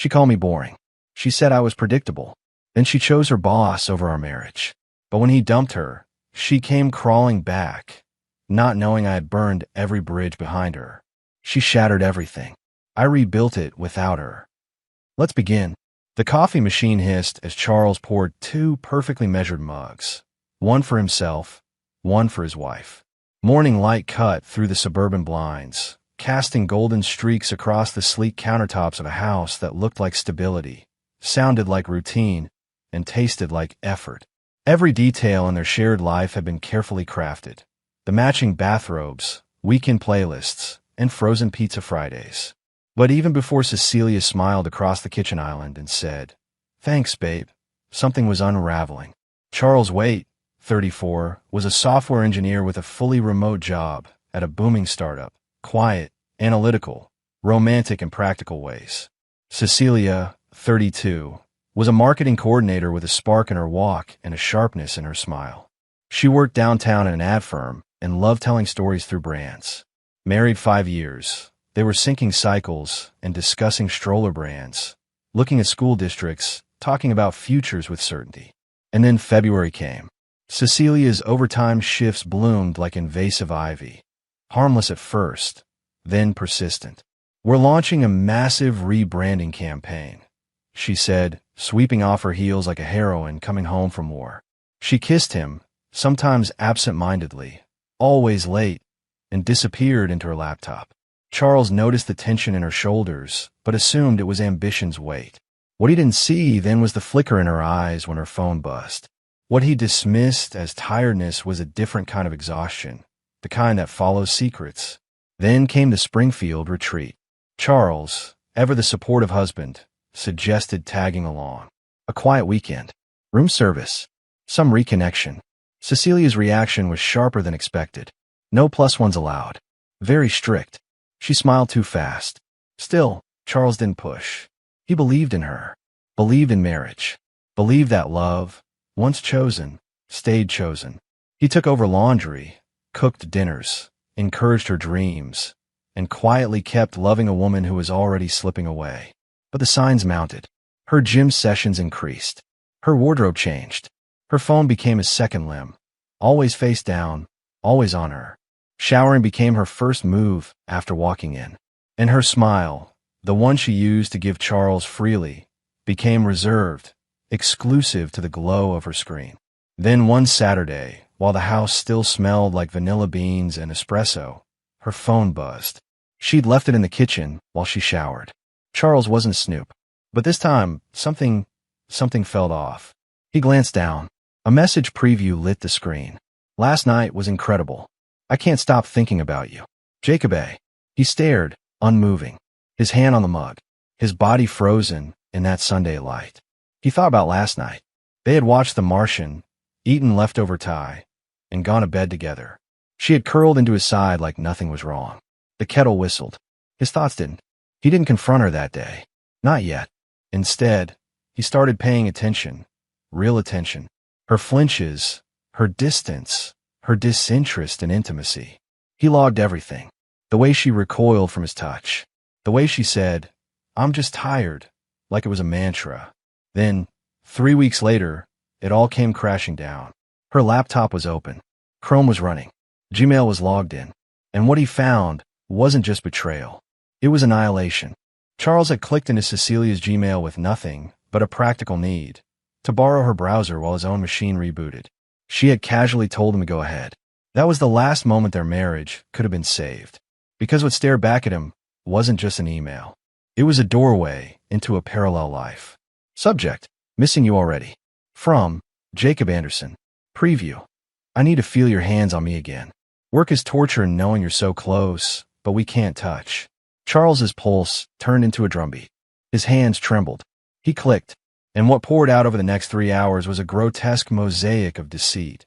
She called me boring. She said I was predictable. Then she chose her boss over our marriage. But when he dumped her, she came crawling back, not knowing I had burned every bridge behind her. She shattered everything. I rebuilt it without her. Let's begin. The coffee machine hissed as Charles poured 2 perfectly measured mugs, one for himself, one for his wife. Morning light cut through the suburban blinds, casting golden streaks across the sleek countertops of a house that looked like stability, sounded like routine, and tasted like effort. Every detail in their shared life had been carefully crafted. The matching bathrobes, weekend playlists, and frozen pizza Fridays. But even before Cecilia smiled across the kitchen island and said, "Thanks, babe," something was unraveling. Charles Waite, 34, was a software engineer with a fully remote job at a booming startup, quiet, analytical, romantic in practical ways. Cecilia, 32, was a marketing coordinator with a spark in her walk and a sharpness in her smile. She worked downtown at an ad firm and loved telling stories through brands. Married 5 years, they were syncing cycles and discussing stroller brands, looking at school districts, talking about futures with certainty. And then February came. Cecilia's overtime shifts bloomed like invasive ivy, harmless at first, then persistent. "We're launching a massive rebranding campaign," she said, sweeping off her heels like a heroine coming home from war. She kissed him, sometimes absent-mindedly, always late, and disappeared into her laptop. Charles noticed the tension in her shoulders, but assumed it was ambition's weight. What he didn't see then was the flicker in her eyes when her phone buzzed. What he dismissed as tiredness was a different kind of exhaustion, the kind that follows secrets. Then came the Springfield retreat. Charles, ever the supportive husband, suggested tagging along. A quiet weekend. Room service. Some reconnection. Cecilia's reaction was sharper than expected. No +1s allowed. Very strict. She smiled too fast. Still, Charles didn't push. He believed in her. Believed in marriage. Believed that love, once chosen, stayed chosen. He took over laundry, cooked dinners, encouraged her dreams, and quietly kept loving a woman who was already slipping away. But the signs mounted. Her gym sessions increased. Her wardrobe changed. Her phone became a second limb. Always face down, always on her. Showering became her first move after walking in. And her smile, the one she used to give Charles freely, became reserved, exclusive to the glow of her screen. Then one Saturday, while the house still smelled like vanilla beans and espresso, her phone buzzed. She'd left it in the kitchen while she showered. Charles wasn't Snoop, but this time something felt off. He glanced down. A message preview lit the screen. "Last night was incredible. I can't stop thinking about you. Jacob A." He stared, unmoving, his hand on the mug, his body frozen in that Sunday light. He thought about last night. They had watched The Martian, eaten leftover Thai, and gone to bed together. She had curled into his side like nothing was wrong. The kettle whistled. His thoughts didn't. He didn't confront her that day. Not yet. Instead, he started paying attention, real attention. Her flinches, her distance, her disinterest in intimacy. He logged everything. The way she recoiled from his touch. The way she said, "I'm just tired," like it was a mantra. Then, 3 weeks later, it all came crashing down. Her laptop was open. Chrome was running. Gmail was logged in. And what he found wasn't just betrayal. It was annihilation. Charles had clicked into Cecilia's Gmail with nothing but a practical need, to borrow her browser while his own machine rebooted. She had casually told him to go ahead. That was the last moment their marriage could have been saved. Because what stared back at him wasn't just an email. It was a doorway into a parallel life. Subject: missing you already. From Jacob Anderson. Preview: I need to feel your hands on me again. Work is torture knowing you're so close, but we can't touch. Charles's pulse turned into a drumbeat. His hands trembled. He clicked, and what poured out over the next 3 hours was a grotesque mosaic of deceit.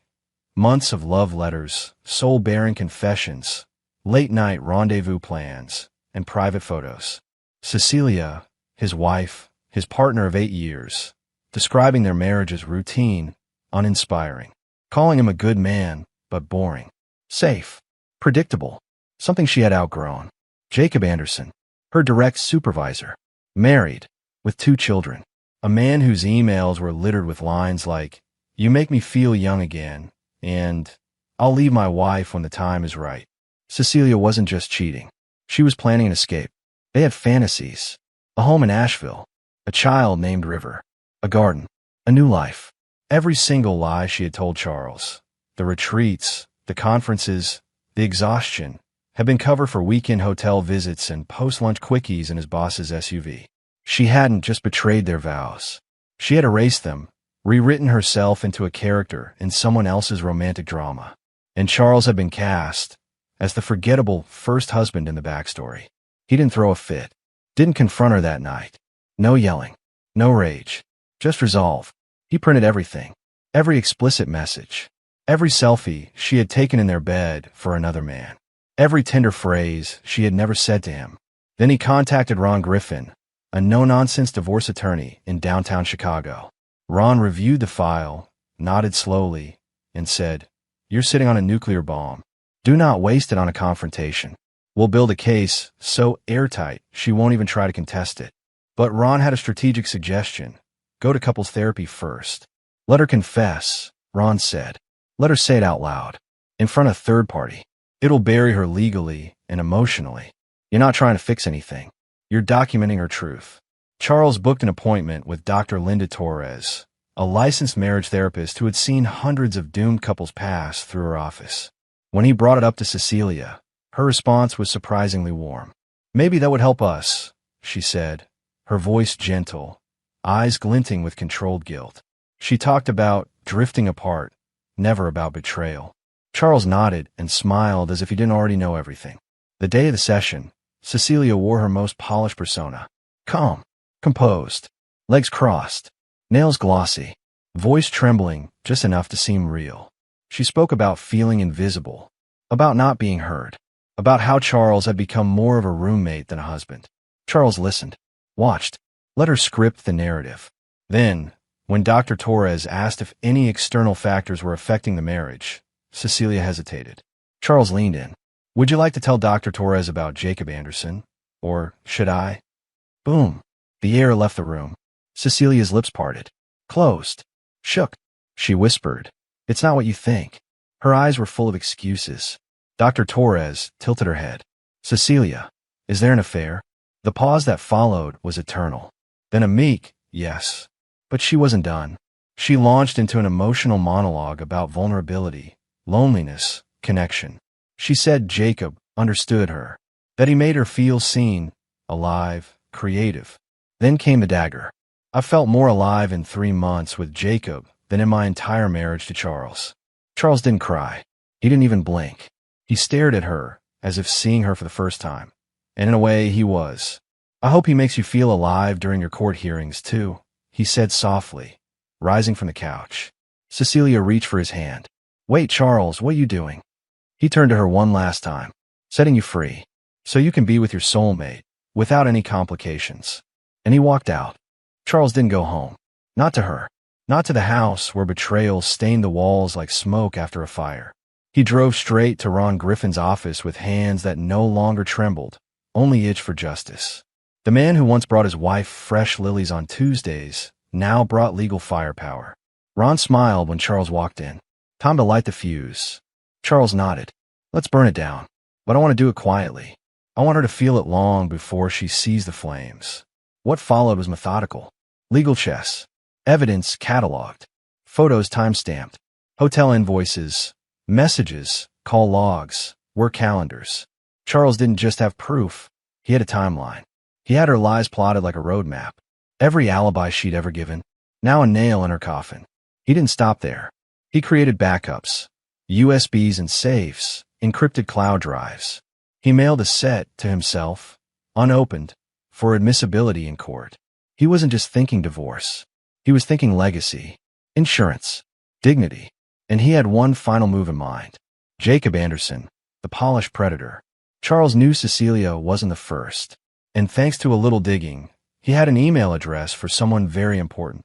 Months of love letters, soul-bearing confessions, late-night rendezvous plans, and private photos. Cecilia, his wife, his partner of 8 years, describing their marriage as routine, uninspiring, calling him a good man, but boring, safe, predictable, something she had outgrown. Jacob Anderson, her direct supervisor, married, with 2 children. A man whose emails were littered with lines like, "You make me feel young again," and "I'll leave my wife when the time is right." Cecilia wasn't just cheating. She was planning an escape. They had fantasies. A home in Asheville. A child named River. A garden. A new life. Every single lie she had told Charles, the retreats, the conferences, the exhaustion, had been covered for weekend hotel visits and post-lunch quickies in his boss's SUV. She hadn't just betrayed their vows. She had erased them, rewritten herself into a character in someone else's romantic drama. And Charles had been cast as the forgettable first husband in the backstory. He didn't throw a fit. Didn't confront her that night. No yelling. No rage. Just resolve. He printed everything. Every explicit message. Every selfie she had taken in their bed for another man. Every tender phrase she had never said to him. Then he contacted Ron Griffin, a no-nonsense divorce attorney in downtown Chicago. Ron reviewed the file, nodded slowly, and said, "You're sitting on a nuclear bomb. Do not waste it on a confrontation. We'll build a case so airtight she won't even try to contest it." But Ron had a strategic suggestion. Go to couples therapy first. Let her confess, Ron said. Let her say it out loud, in front of a third party. It'll bury her legally and emotionally. You're not trying to fix anything. You're documenting her truth. Charles booked an appointment with Dr. Linda Torres, a licensed marriage therapist who had seen hundreds of doomed couples pass through her office. When he brought it up to Cecilia, her response was surprisingly warm. "Maybe that would help us," she said, her voice gentle, eyes glinting with controlled guilt. She talked about drifting apart, never about betrayal. Charles nodded and smiled as if he didn't already know everything. The day of the session, Cecilia wore her most polished persona. Calm, composed, legs crossed, nails glossy, voice trembling just enough to seem real. She spoke about feeling invisible, about not being heard, about how Charles had become more of a roommate than a husband. Charles listened, watched, let her script the narrative. Then, when Dr. Torres asked if any external factors were affecting the marriage, Cecilia hesitated. Charles leaned in. "Would you like to tell Dr. Torres about Jacob Anderson? Or should I?" Boom. The air left the room. Cecilia's lips parted, closed, shook. She whispered, "It's not what you think." Her eyes were full of excuses. Dr. Torres tilted her head. "Cecilia, is there an affair?" The pause that followed was eternal. Then a meek, "Yes." But she wasn't done. She launched into an emotional monologue about vulnerability, loneliness, connection. She said Jacob understood her, that he made her feel seen, alive, creative. Then came the dagger. "I felt more alive in 3 months with Jacob than in my entire marriage to Charles." Charles didn't cry. He didn't even blink. He stared at her, as if seeing her for the first time. And in a way, he was. "I hope he makes you feel alive during your court hearings, too," he said softly, rising from the couch. Cecilia reached for his hand. "Wait, Charles, what are you doing?" He turned to her one last time. "Setting you free, so you can be with your soulmate, without any complications." And he walked out. Charles didn't go home. Not to her. Not to the house where betrayal stained the walls like smoke after a fire. He drove straight to Ron Griffin's office with hands that no longer trembled, only itched for justice. The man who once brought his wife fresh lilies on Tuesdays now brought legal firepower. Ron smiled when Charles walked in. "Time to light the fuse." Charles nodded. "Let's burn it down. But I want to do it quietly. I want her to feel it long before she sees the flames." What followed was methodical. Legal chess. Evidence cataloged. Photos time-stamped. Hotel invoices. Messages. Call logs. Work calendars. Charles didn't just have proof. He had a timeline. He had her lies plotted like a roadmap. Every alibi she'd ever given. Now a nail in her coffin. He didn't stop there. He created backups. USBs and safes. Encrypted cloud drives. He mailed a set to himself, unopened, for admissibility in court. He wasn't just thinking divorce. He was thinking legacy, insurance, dignity. And he had one final move in mind. Jacob Anderson, the polished predator. Charles knew Cecilia wasn't the first. And thanks to a little digging, he had an email address for someone very important.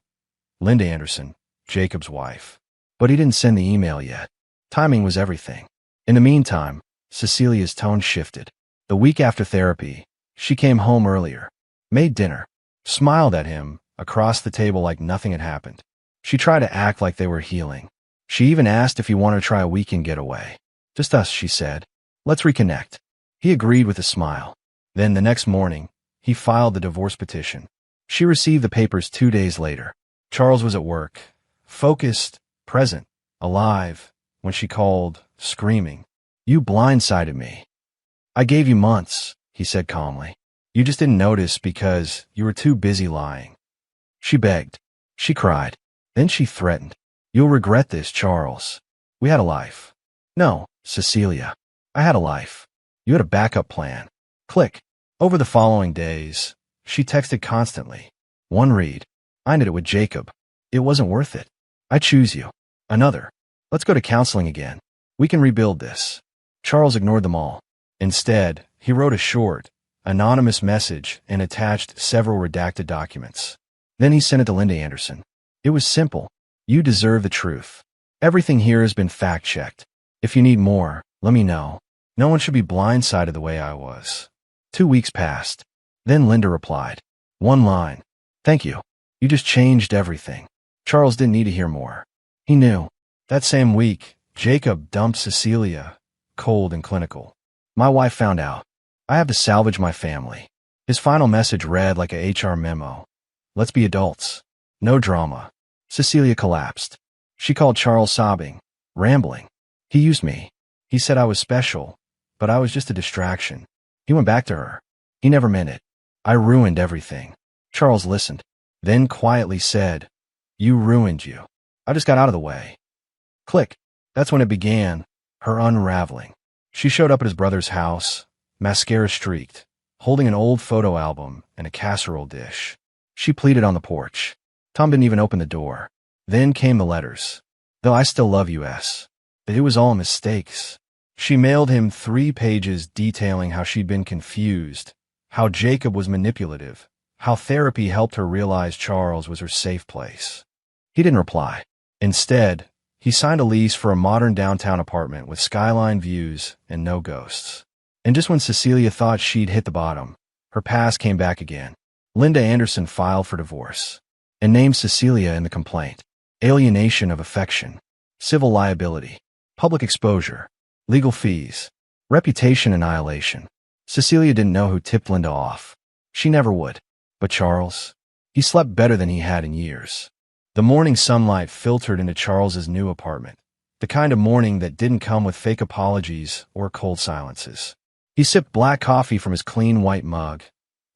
Linda Anderson, Jacob's wife. But he didn't send the email yet. Timing was everything. In the meantime, Cecilia's tone shifted. The week after therapy, she came home earlier, made dinner, smiled at him across the table like nothing had happened. She tried to act like they were healing. She even asked if he wanted to try a weekend getaway. Just us, she said. Let's reconnect. He agreed with a smile. Then the next morning, he filed the divorce petition. She received the papers 2 days later. Charles was at work, focused, present, alive, when she called, screaming, "You blindsided me." "I gave you months," he said calmly. "You just didn't notice because you were too busy lying." She begged. She cried. Then she threatened. "You'll regret this, Charles. We had a life." "No, Cecilia. I had a life. You had a backup plan." Click. Over the following days, she texted constantly. One read. "I ended it with Jacob. It wasn't worth it. I choose you." Another. "Let's go to counseling again. We can rebuild this." Charles ignored them all. Instead, he wrote a short, anonymous message and attached several redacted documents. Then he sent it to Linda Anderson. It was simple. "You deserve the truth. Everything here has been fact-checked. If you need more, let me know. No one should be blindsided the way I was." 2 weeks passed. Then Linda replied. One line. "Thank you. You just changed everything." Charles didn't need to hear more. He knew. That same week, Jacob dumped Cecilia, cold and clinical. "My wife found out. I have to salvage my family." His final message read like a HR memo. "Let's be adults. No drama." Cecilia collapsed. She called Charles sobbing, rambling. "He used me. He said I was special, but I was just a distraction." He went back to her. "He never meant it. I ruined everything." Charles listened, then quietly said, "You ruined you. I just got out of the way." Click. That's when it began, her unraveling. She showed up at his brother's house, mascara streaked, holding an old photo album and a casserole dish. She pleaded on the porch. Tom didn't even open the door. Then came the letters. "Though I still love you, S. But it was all mistakes." She mailed him 3 pages detailing how she'd been confused, how Jacob was manipulative, how therapy helped her realize Charles was her safe place. He didn't reply. Instead, he signed a lease for a modern downtown apartment with skyline views and no ghosts. And just when Cecilia thought she'd hit the bottom, her past came back again. Linda Anderson filed for divorce and named Cecilia in the complaint. Alienation of affection, civil liability, public exposure, legal fees, reputation annihilation. Cecilia didn't know who tipped Linda off. She never would. But Charles? He slept better than he had in years. The morning sunlight filtered into Charles's new apartment, the kind of morning that didn't come with fake apologies or cold silences. He sipped black coffee from his clean white mug,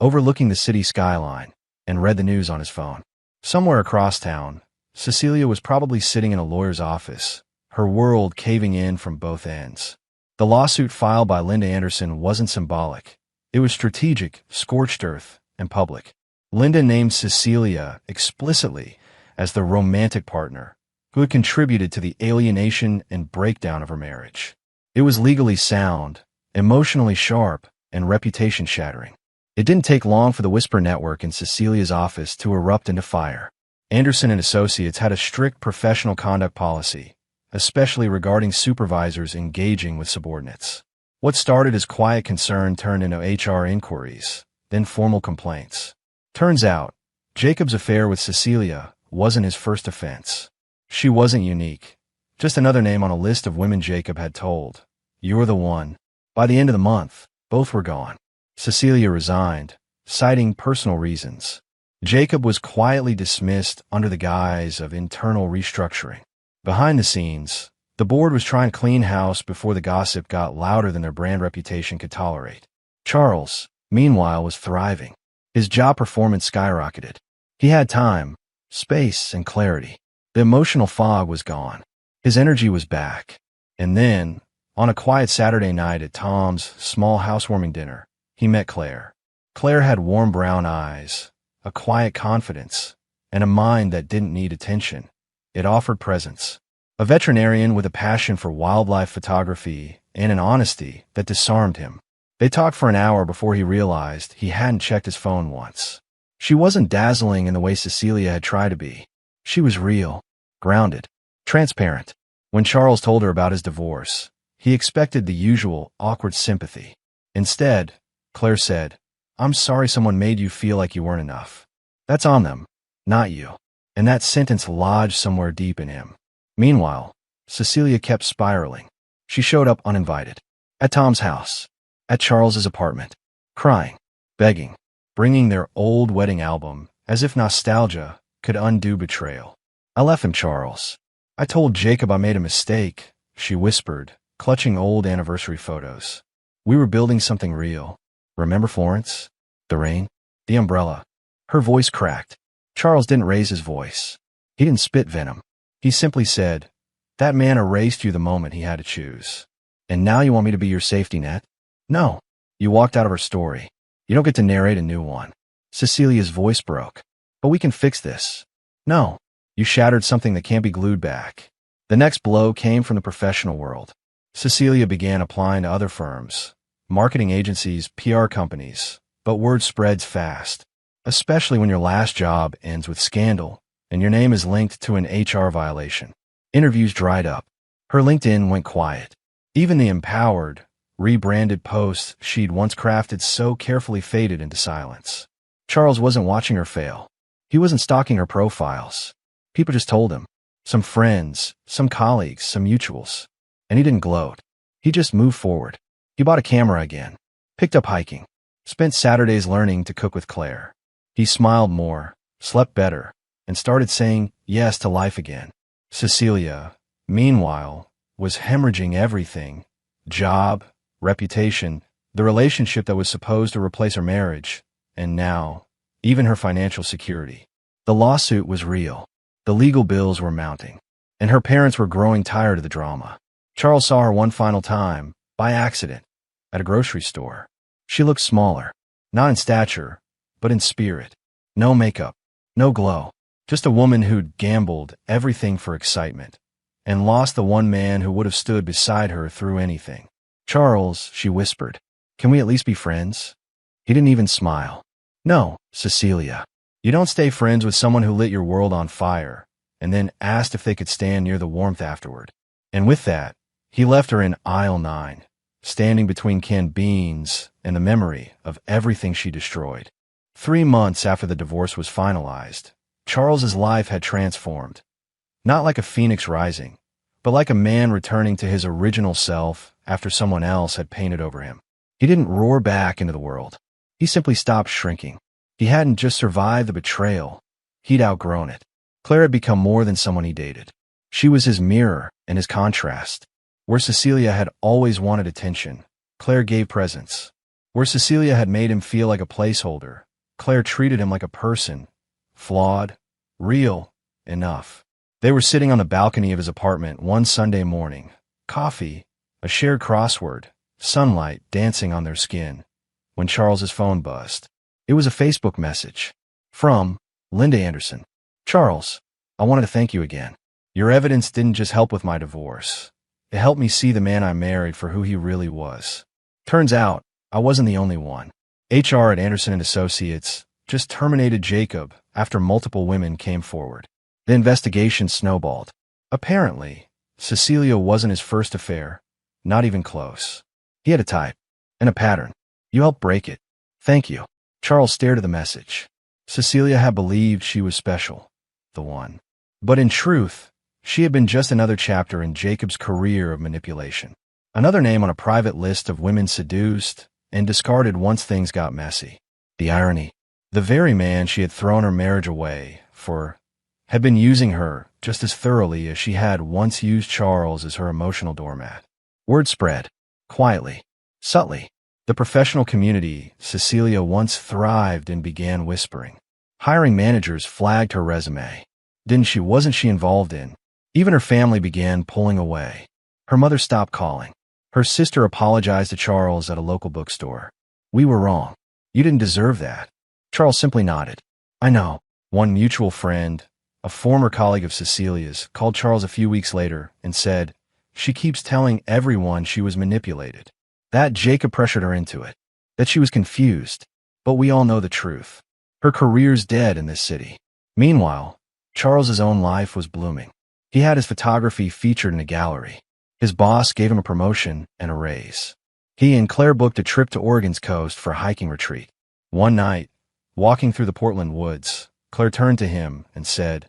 overlooking the city skyline, and read the news on his phone. Somewhere across town, Cecilia was probably sitting in a lawyer's office, her world caving in from both ends. The lawsuit filed by Linda Anderson wasn't symbolic. It was strategic, scorched earth, and public. Linda named Cecilia explicitly as the romantic partner who had contributed to the alienation and breakdown of her marriage. It was legally sound, emotionally sharp, and reputation-shattering. It didn't take long for the Whisper Network in Cecilia's office to erupt into fire. Anderson and Associates had a strict professional conduct policy, especially regarding supervisors engaging with subordinates. What started as quiet concern turned into HR inquiries, then formal complaints. Turns out, Jacob's affair with Cecilia wasn't his first offense. She wasn't unique, just another name on a list of women Jacob had told. "You're the one." By the end of the month, both were gone. Cecilia resigned, citing personal reasons. Jacob was quietly dismissed under the guise of internal restructuring. Behind the scenes, the board was trying to clean house before the gossip got louder than their brand reputation could tolerate. Charles, meanwhile, was thriving. His job performance skyrocketed. He had time, space, and clarity. The emotional fog was gone. His energy was back. And then, on a quiet Saturday night at Tom's small housewarming dinner, he met Claire. Claire had warm brown eyes, a quiet confidence, and a mind that didn't need attention. It offered presence. A veterinarian with a passion for wildlife photography and an honesty that disarmed him. They talked for an hour before he realized he hadn't checked his phone once. She wasn't dazzling in the way Cecilia had tried to be. She was real, grounded, transparent. When Charles told her about his divorce, he expected the usual awkward sympathy. Instead, Claire said, "I'm sorry someone made you feel like you weren't enough." That's on them, not you. And that sentence lodged somewhere deep in him. Meanwhile, Cecilia kept spiraling. She showed up uninvited. At Tom's house. At Charles's apartment. Crying. Begging. Bringing their old wedding album, as if nostalgia could undo betrayal. I left him, Charles. I told Jacob I made a mistake, she whispered, clutching old anniversary photos. We were building something real. Remember Florence? The rain? The umbrella? Her voice cracked. Charles didn't raise his voice. He didn't spit venom. He simply said, "That man erased you the moment he had to choose. And now you want me to be your safety net?" "No." You walked out of her story. You don't get to narrate a new one. Cecilia's voice broke. "But we can fix this." "No." You shattered something that can't be glued back. The next blow came from the professional world. Cecilia began applying to other firms, marketing agencies, PR companies, but word spreads fast, especially when your last job ends with scandal and your name is linked to an HR violation. Interviews dried up. Her LinkedIn went quiet. Even the empowered, rebranded posts she'd once crafted so carefully faded into silence. Charles wasn't watching her fail. He wasn't stalking her profiles. People just told him. Some friends, some colleagues, some mutuals. And he didn't gloat. He just moved forward. He bought a camera again, picked up hiking, spent Saturdays learning to cook with Claire. He smiled more, slept better, and started saying yes to life again. Cecilia, meanwhile, was hemorrhaging everything: job, reputation, the relationship that was supposed to replace her marriage, and now, even her financial security. The lawsuit was real. The legal bills were mounting, and her parents were growing tired of the drama. Charles saw her one final time, by accident, at a grocery store. She looked smaller, not in stature, but in spirit. No makeup, no glow, just a woman who'd gambled everything for excitement, and lost the one man who would have stood beside her through anything. "Charles," she whispered, "can we at least be friends?" He didn't even smile. "No, Cecilia. You don't stay friends with someone who lit your world on fire, and then asked if they could stand near the warmth afterward." And with that, he left her in aisle 9, standing between canned beans and the memory of everything she destroyed. 3 months after the divorce was finalized, Charles's life had transformed. Not like a phoenix rising, but like a man returning to his original self after someone else had painted over him. He didn't roar back into the world. He simply stopped shrinking. He hadn't just survived the betrayal. He'd outgrown it. Claire had become more than someone he dated. She was his mirror and his contrast. Where Cecilia had always wanted attention, Claire gave presence. Where Cecilia had made him feel like a placeholder, Claire treated him like a person, flawed, real, enough. They were sitting on the balcony of his apartment one Sunday morning. Coffee, a shared crossword, sunlight dancing on their skin, when Charles's phone buzzed. It was a Facebook message. From Linda Anderson. "Charles, I wanted to thank you again. Your evidence didn't just help with my divorce. It helped me see the man I married for who he really was. Turns out, I wasn't the only one. HR at Anderson & Associates just terminated Jacob after multiple women came forward. The investigation snowballed. Apparently, Cecilia wasn't his first affair, not even close. He had a type, and a pattern. You helped break it. Thank you." Charles stared at the message. Cecilia had believed she was special, the one. But in truth, she had been just another chapter in Jacob's career of manipulation. Another name on a private list of women seduced and discarded once things got messy. The irony. The very man she had thrown her marriage away for had been using her just as thoroughly as she had once used Charles as her emotional doormat. Word spread, quietly, subtly. The professional community Cecilia once thrived in began whispering. Hiring managers flagged her resume. Wasn't she involved in? Even her family began pulling away. Her mother stopped calling. Her sister apologized to Charles at a local bookstore. "We were wrong. You didn't deserve that." Charles simply nodded. "I know." One mutual friend, a former colleague of Cecilia's, called Charles a few weeks later and said, "She keeps telling everyone she was manipulated. That Jacob pressured her into it. That she was confused. But we all know the truth. Her career's dead in this city." Meanwhile, Charles's own life was blooming. He had his photography featured in a gallery. His boss gave him a promotion and a raise. He and Claire booked a trip to Oregon's coast for a hiking retreat. One night, walking through the Portland woods, Claire turned to him and said,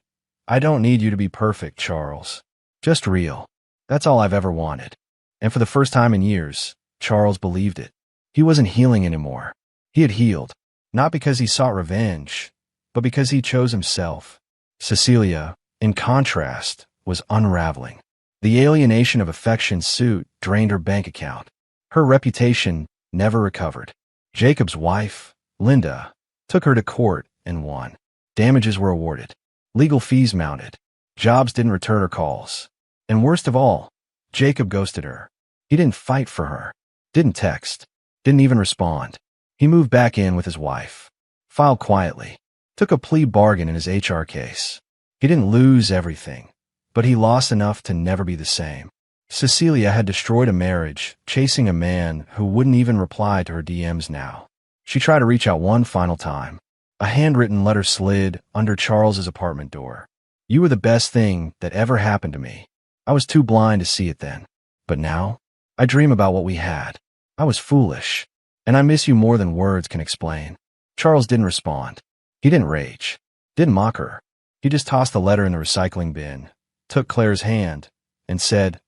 "I don't need you to be perfect, Charles. Just real. That's all I've ever wanted." And for the first time in years, Charles believed it. He wasn't healing anymore. He had healed, not because he sought revenge, but because he chose himself. Cecilia, in contrast, was unraveling. The alienation of affection suit drained her bank account. Her reputation never recovered. Jacob's wife, Linda, took her to court and won. Damages were awarded. Legal fees mounted. Jobs didn't return her calls. And worst of all, Jacob ghosted her. He didn't fight for her. Didn't text. Didn't even respond. He moved back in with his wife. Filed quietly. Took a plea bargain in his HR case. He didn't lose everything, but he lost enough to never be the same. Cecilia had destroyed a marriage, chasing a man who wouldn't even reply to her DMs now. She tried to reach out one final time. A handwritten letter slid under Charles's apartment door. "You were the best thing that ever happened to me. I was too blind to see it then. But now, I dream about what we had. I was foolish, and I miss you more than words can explain." Charles didn't respond. He didn't rage. Didn't mock her. He just tossed the letter in the recycling bin, took Claire's hand, and said,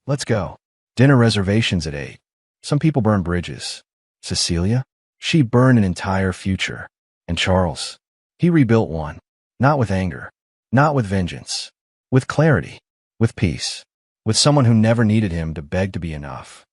"Let's go. Dinner reservations at 8. Some people burn bridges. Cecilia? She burned an entire future. And Charles? He rebuilt one. Not with anger. Not with vengeance. With clarity. With peace. With someone who never needed him to beg to be enough.